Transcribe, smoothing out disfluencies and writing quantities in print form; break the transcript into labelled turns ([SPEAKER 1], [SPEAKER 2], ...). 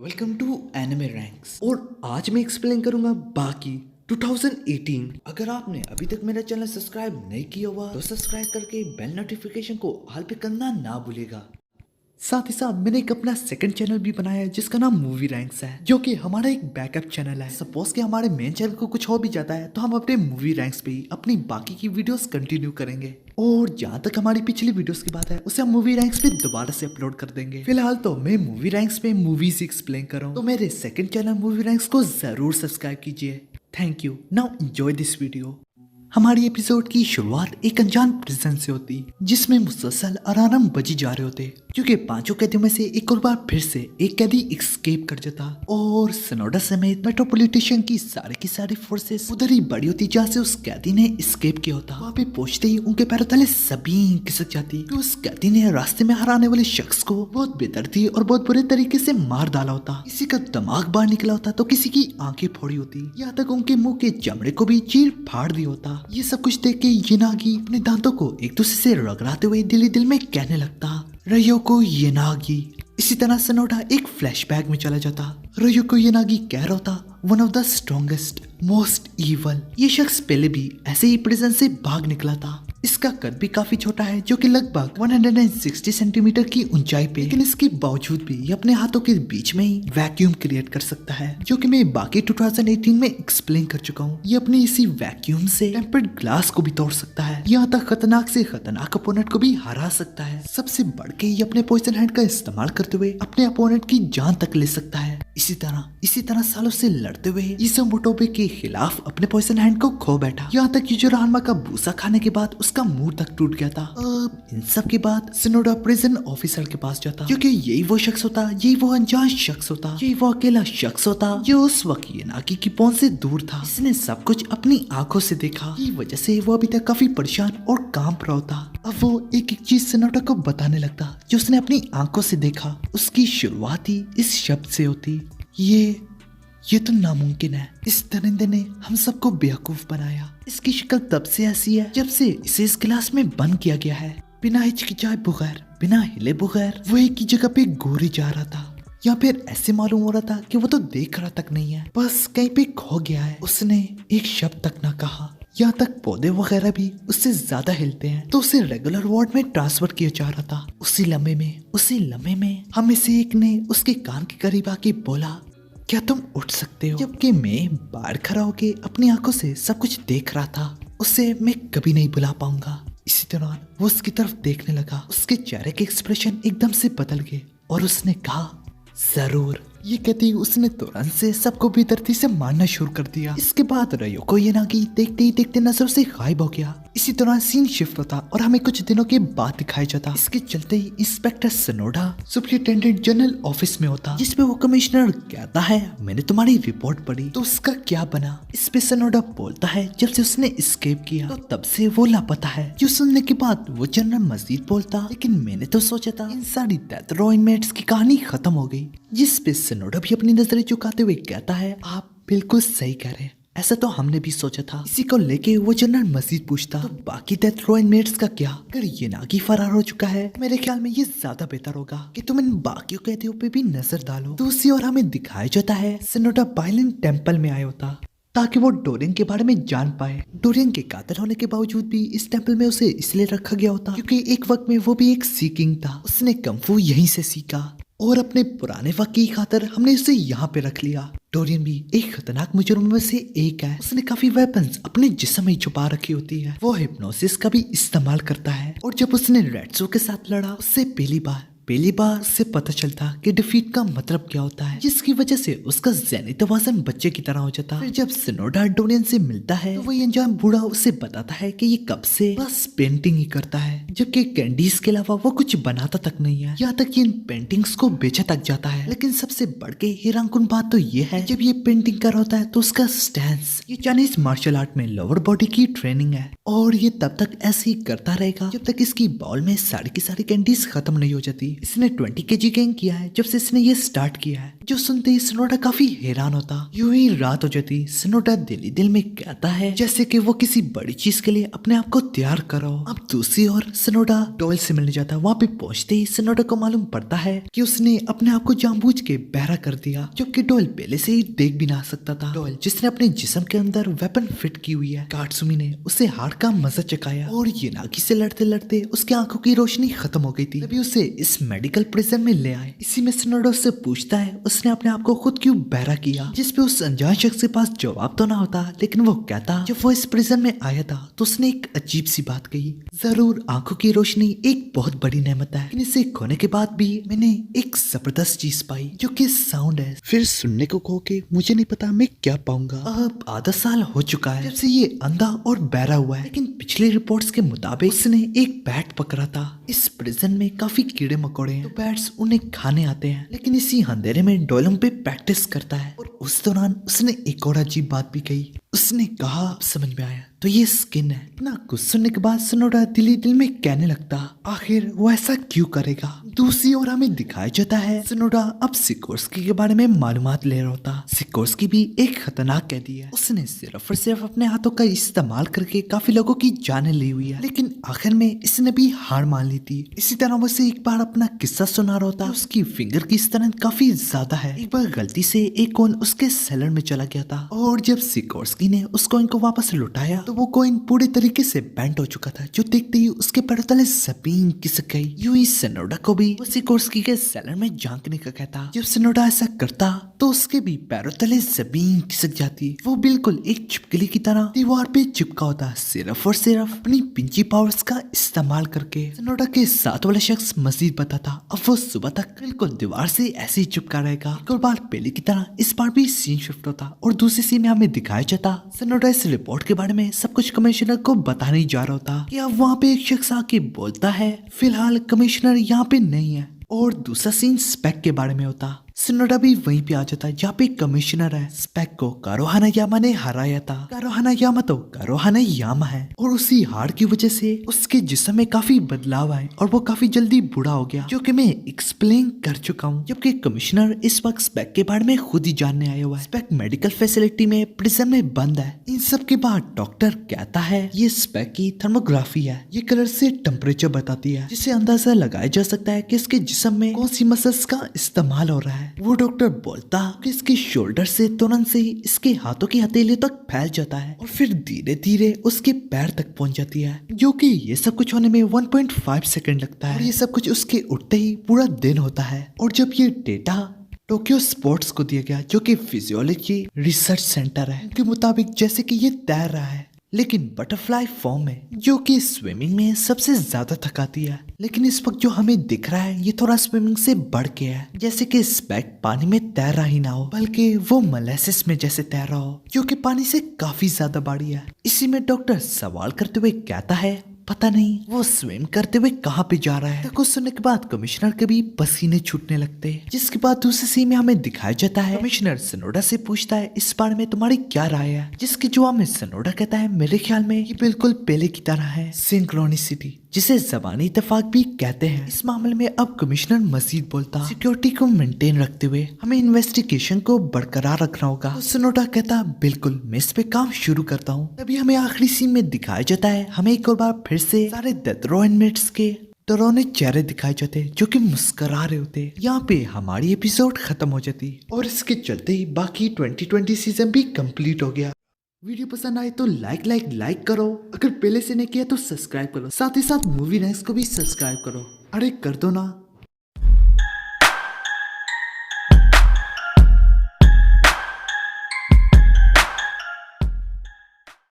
[SPEAKER 1] Welcome to anime ranks और आज मैं एक्सप्लेन करूंगा बाकी 2018। अगर आपने अभी तक मेरा चैनल सब्सक्राइब नहीं किया हुआ तो सब्सक्राइब करके बेल नोटिफिकेशन को ऑल पे करना ना भूलेगा। साथ ही साथ मैंने एक अपना सेकंड चैनल भी बनाया है जिसका नाम मूवी रैंक्स है, जो कि हमारा एक बैकअप चैनल है। सपोज कि हमारे मेन चैनल को कुछ हो भी जाता है तो हम अपने मूवी रैंक्स पे ही अपनी बाकी की वीडियोस कंटिन्यू करेंगे। और जहाँ तक हमारी पिछली वीडियोस की बात है उसे हम मूवी रैंक्स पे दोबारा से अपलोड कर देंगे। फिलहाल तो मैं मूवी रैंक्स पे मूवीज एक्सप्लेन कर रहा हूँ, तो मेरे सेकंड चैनल मूवी रैंक्स को जरूर सब्सक्राइब कीजिए। Thank you. Now enjoy this video. हमारी एपिसोड की शुरुआत एक अनजान प्रिजन से होती जिसमें मुसलसल अलार्म बजी जा रहे होते क्योंकि पांचों कैदियों में से एक और बार फिर से एक कैदी एस्केप कर जाता और सनोडा समेत मेट्रोपॉलिटन की सारी फोर्सेस उधर ही बड़ी होती जहाँ से उस कैदी ने एस्केप किया होता। वहाँ पे पहुंचते ही उनके पैरों तले जमीन खिसक जाती कि उस कैदी ने रास्ते में हराने वाले शख्स को बहुत बेदर्दी और बहुत बुरे तरीके से मार डाला होता। किसी का दिमाग बाहर निकला होता तो किसी की आंखें फोड़ी होती, यहाँ तक उनके मुंह के चमड़े को भी चीर फाड़ दिया होता। ये सब कुछ देख के येनागी अपने दांतों को एक दूसरे से रगड़ाते हुए दिल ही दिल में कहने लगता, रयोको येनागी। इसी तरह सनोडा एक फ्लैशबैक में चला जाता। रयोको येनागी कह रहा होता, one of the strongest most evil. ये शख्स पहले भी ऐसे ही प्रिजन से भाग निकला था। इसका कद भी काफी छोटा है, जो कि लगभग 160 सेंटीमीटर की ऊंचाई पे, लेकिन इसके बावजूद भी ये अपने हाथों के बीच में ही वैक्यूम क्रिएट कर सकता है, जो कि मैं बाकी 2018 में एक्सप्लेन कर चुका हूँ। ये अपने इसी वैक्यूम से टेम्पर्ड ग्लास को भी तोड़ सकता है, यहाँ तक खतरनाक से खतरनाक अपोनेंट को भी हरा सकता है। सबसे बढ़ के ये अपने पॉइजन हैंड का इस्तेमाल करते हुए अपने अपोनेंट की जान तक ले सकता है। इसी तरह सालों से लड़ते हुए ईसो मोटोबे के खिलाफ अपने पॉइजन हैंड को खो बैठा, यहाँ तक युजिरो हानमा का भूसा खाने के बाद उसका मुंह तक टूट गया था। इन सब के बाद सिनोडा प्रिजन ऑफिसर के पास जाता, क्योंकि यही वो शख्स होता, यही वो अनजान शख्स होता, यही वो अकेला शख्स होता जो उस वक्त येनागी की पहुंच से दूर था। इसने सब कुछ अपनी आंखों से देखा, ये वजह से वो अभी तक काफी परेशान और कांप रहा होता। अब वो एक एक चीज सिनोडा को बताने लगता जो उसने अपनी आंखों से देखा। उसकी शुरुआत ही इस शब्द से होती, ये तो नामुमकिन है। इस दरिंदे ने हम सबको बेवकूफ बनाया। इसकी शक्ल तब से ऐसी है जब से इसे इस गिलास में बंद किया गया है। बिना हिचकिचाए बगैर, बिना हिले बगैर वो एक ही जगह पे घूरे जा रहा था, या फिर ऐसे मालूम हो रहा था कि वो तो देख रहा तक नहीं है, बस कहीं पे खो गया है। उसने एक शब्द तक ना कहा, यहाँ तक पौधे वगैरह भी उससे ज्यादा हिलते हैं, तो उसे रेगुलर वार्ड में ट्रांसफर किया जा रहा था। उसी लम्हे में हम में से एक ने उसके कान के करीब आके बोला, क्या तुम उठ सकते हो? जबकि मैं बाहर खड़ा होके अपनी आंखों से सब कुछ देख रहा था। उसे मैं कभी नहीं भुला पाऊंगा। इसी दौरान वो उसकी तरफ देखने लगा। उसके चेहरे के एक्सप्रेशन एकदम से बदल गए और उसने कहा, जरूर। ये कहती उसने तुरंत से सबको बेदर्दी से मारना शुरू कर दिया। इसके बाद रयोको येनागी देखते ही देखते नजर से गायब हो गया। इसी दौरान सीन शिफ्ट होता और हमें कुछ दिनों के बाद दिखाया जाता। इसके चलते ही इंस्पेक्टर सनोडा सुपरिटेंडेंट जनरल ऑफिस में होता, जिसपे वो कमिश्नर कहता है, मैंने तुम्हारी रिपोर्ट पढ़ी, तो उसका क्या बना? इस पे सनोडा बोलता है, जब से उसने एस्केप किया तो तब से वो लापता है। जो सुनने के बाद वो जनरल मजीद बोलता, लेकिन मैंने तो सोचा था इन सारी डेथ रो इनमेट्स की कहानी खत्म हो गई। जिस पे सनोडा भी अपनी नजरें झुकाते हुए कहता है, आप बिल्कुल सही कह रहे हैं, ऐसा तो हमने भी सोचा था। इसी को लेके वो जनरल मजीद पूछता, तो बाकी डेथ रो इनमेट्स का क्या? अगर येनागी फरार हो चुका है, मेरे ख्याल में ये ज्यादा बेहतर होगा कि तुम इन बाकी कैदियों पे भी नजर डालो। दूसरी ओर हमें दिखाया जाता है सनोडा बाइलिन टेम्पल में आया होता ताकि वो डोरियन के बारे में जान पाए। डोरियन के कातिल होने के बावजूद भी इस टेम्पल में उसे इसलिए रखा गया होता क्योंकि एक वक्त में वो भी एक सी किंग था। उसने कम्फू यहीं से सीखा और अपने पुराने वक्त की खातिर हमने उसे यहाँ पे रख लिया। डोरियन भी एक खतरनाक मुजरिम में से एक है। उसने काफी वेपन्स अपने जिस्म में छुपा रखी होती है। वो हिप्नोसिस का भी इस्तेमाल करता है और जब उसने रेड्सो के साथ लड़ा, उससे पहली बार उससे पता चलता कि डिफीट का मतलब क्या होता है, जिसकी वजह से उसका ज़हनी तवाज़ुन बच्चे की तरह हो जाता। फिर जब सिनोडा डोरियन से मिलता है तो वही अनजान बूढ़ा उसे बताता है कि ये कब से बस पेंटिंग ही करता है, जबकि कैंडीज के अलावा वो कुछ बनाता तक नहीं है। यहाँ तक कि इन पेंटिंग्स को बेचा तक जाता है। लेकिन सबसे बढ़ के हैरानकुन बात तो ये है, जब ये पेंटिंग कर होता है तो उसका स्टैंस, ये चाइनीज मार्शल आर्ट में लोअर बॉडी की ट्रेनिंग है और ये तब तक ऐसे ही करता रहेगा जब तक इसकी बॉल में सारी की सारी कैंडीज खत्म नहीं हो जाती। इसने 20 kg गेन किया है जब से इसने ये स्टार्ट किया है। जो सुनते ही सिनोडा काफी हैरान होता। यूं ही रात हो जाती। सिनोडा दिल ही दिल में कहता है जैसे कि वो किसी बड़ी चीज के लिए अपने आप को तैयार करो। अब दूसरी ओर सिनोडा डॉयल से मिलने जाता। वहाँ पे पहुंचते ही सिनोडा को मालूम पड़ता है कि उसने अपने आप को जानबूझ के बहरा कर दिया, जबकि डॉयल पहले से ही देख भी ना सकता था। डॉयल जिसने अपने जिस्म के अंदर वेपन फिट की हुई है, काटसुमी ने उसे हार का मजा चखाया और ये नागी से लड़ते लड़ते उसकी आंखों की रोशनी खत्म हो गई थी। तभी उसे इस मेडिकल प्रिजन में ले आए। इसी में सिनोडा उससे पूछता है उसने अपने आप को खुद क्यों बहरा किया, जिसपे उस अनजान शख्स के पास जवाब तो ना होता, लेकिन वो कहता जब वो इस प्रिजन में आया था तो उसने एक अजीब सी बात कही, जरूर आंखों की रोशनी एक बहुत बड़ी नेमत है, लेकिन इसे खोने के बाद भी मैंने एक जबरदस्त चीज पाई जो कि साउंड है। फिर सुनने को कहो कि मुझे नहीं पता मैं क्या पाऊंगा। अब आधा साल हो चुका है जब से ये अंधा और बहरा हुआ है, लेकिन पिछली रिपोर्ट्स के मुताबिक उसने एक बैट पकड़ा था। इस प्रिजन में काफी कीड़े मकोड़े हैं, तो बैट्स उन्हें खाने आते हैं, लेकिन इसी अंधेरे में डोलम पे प्रैक्टिस करता है। और उस दौरान उसने एक और अजीब बात भी कही। उसने कहा समझ में आया तो ये स्किन है। इतना कुछ सुनने के बाद सिनोडा दिल ही दिल में कहने लगता आखिर वो ऐसा क्यों करेगा। दूसरी ओर हमें दिखाया जाता है सिनोडा अब सिकोर्स्की के बारे में मालूमात ले रहा होता। सिकोर्स्की भी एक खतरनाक कैदी है। उसने सिर्फ और सिर्फ अपने हाथों का इस्तेमाल करके काफी लोगों की जानें ली हुई है, लेकिन आखिर में इसने भी हार मान ली थी। इसी तरह वो से एक बार अपना किस्सा सुना रहा होता। उसकी फिंगर की स्ट्रेंथ काफी ज्यादा है। एक बार गलती से एक कॉइन उसके सेलर में चला गया था और जब सिकोर्स्की ने उस कॉइन को वापस लौटाया तो वो कॉइन पूरे तरीके से बेंट हो चुका था, जो देखते ही उसके पैरों तले जमीन खिसक गई। यूं ही सिनोडा को भी वो सिकोर्स्की के सेलर में झांकने का कहता। जब सिनोडा ऐसा करता तो उसके भी पैरों तले जमीन खिसक जाती। वो बिल्कुल एक छिपकली की तरह दीवार पे चिपका होता, सिर्फ और सिर्फ अपनी पिंची पावर्स का इस्तेमाल करके। सिनोडा के साथ वाला शख्स मजीद बताता अब वो सुबह तक बिल्कुल दीवार से ऐसे ही चिपका रहेगा। एक और बार पहले की तरह इस बार भी सीन शिफ्ट होता और दूसरी सीन में हमें दिखाया जाता सिनोडा इस रिपोर्ट के बारे में सब कुछ कमिश्नर को बताने जा रहा होता कि अब वहाँ पे एक शख्स आके बोलता है फिलहाल कमिश्नर यहाँ पे नहीं है। और दूसरा सीन स्पेक के बारे में होता। सिनोडा भी वहीं पे आ जाता है जहाँ पे कमिश्नर है। स्पेक को कारोहाना यामा ने हराया था। कारोहाना यामा तो कारोहाना यामा है और उसी हार की वजह से उसके जिस्म में काफी बदलाव आए और वो काफी जल्दी बूढ़ा हो गया, जो कि मैं एक्सप्लेन कर चुका हूँ। जबकि कमिश्नर इस वक्त स्पेक के बारे में खुद ही जानने आया हुआ है। स्पेक मेडिकल फैसिलिटी में प्रिजन में बंद है। इन सब के बाद डॉक्टर कहता है ये स्पेक की थर्मोग्राफी है। ये कलर से टेम्परेचर बताती है, जिससे अंदाजा लगाया जा सकता है कि इसके जिस्म में कौन सी मसल्स का इस्तेमाल हो रहा है। वो डॉक्टर बोलता कि इसके शोल्डर से तुरंत से ही इसके हाथों की हथेली तक फैल जाता है और फिर धीरे धीरे उसके पैर तक पहुंच जाती है, जो कि ये सब कुछ होने में 1.5 सेकंड लगता है। और ये सब कुछ उसके उठते ही पूरा दिन होता है। और जब ये डेटा टोक्यो स्पोर्ट्स को दिया गया, जो कि फिजियोलॉजी रिसर्च सेंटर है, उनके मुताबिक जैसे कि ये तैर रहा है लेकिन बटरफ्लाई फॉर्म में, जो कि स्विमिंग में सबसे ज्यादा थकाती है। लेकिन इस वक्त जो हमें दिख रहा है ये थोड़ा स्विमिंग से बढ़ के है, जैसे कि स्पेक पानी में तैर रहा ही ना हो बल्कि वो मोलेसिस में जैसे तैर रहा हो, जो कि पानी से काफी ज्यादा बड़ी है। इसी में डॉक्टर सवाल करते हुए कहता है पता नहीं वो स्विम करते हुए कहाँ पे जा रहा है। कुछ सुनने के बाद कमिश्नर के भी पसीने छूटने लगते, जिसके बाद दूसरी सीन में हमें दिखाया जाता है कमिश्नर सिनोडा से पूछता है इस बारे में तुम्हारी क्या राय है, जिसके जवाब में सिनोडा कहता है मेरे ख्याल में ये बिल्कुल पहले की तरह है, सिंक्रोनिसिटी, जिसे ज़बानी इत्तेफाक भी कहते हैं। इस मामले में अब कमिश्नर मजीद बोलता सिक्योरिटी को मेंटेन रखते हुए हमें इन्वेस्टिगेशन को बरकरार रखना होगा। तो सिनोडा कहता बिल्कुल मैं इस पे काम शुरू करता हूँ। तभी हमें आखिरी सीन में दिखाया जाता है हमें एक और बार फिर से सारे डेथ रो इनमेट्स के डरावने चेहरे दिखाए जाते जो कि मुस्कुरा रहे होते। यहाँ पे हमारी एपिसोड खत्म हो जाती और इसके चलते ही बाकी 2020 सीजन भी कंप्लीट हो गया। वीडियो पसंद आए तो लाइक करो, अगर पहले से नहीं किया तो सब्सक्राइब करो, साथ ही साथ मूवी नेक्स्ट को भी सब्सक्राइब करो। अरे कर दो ना।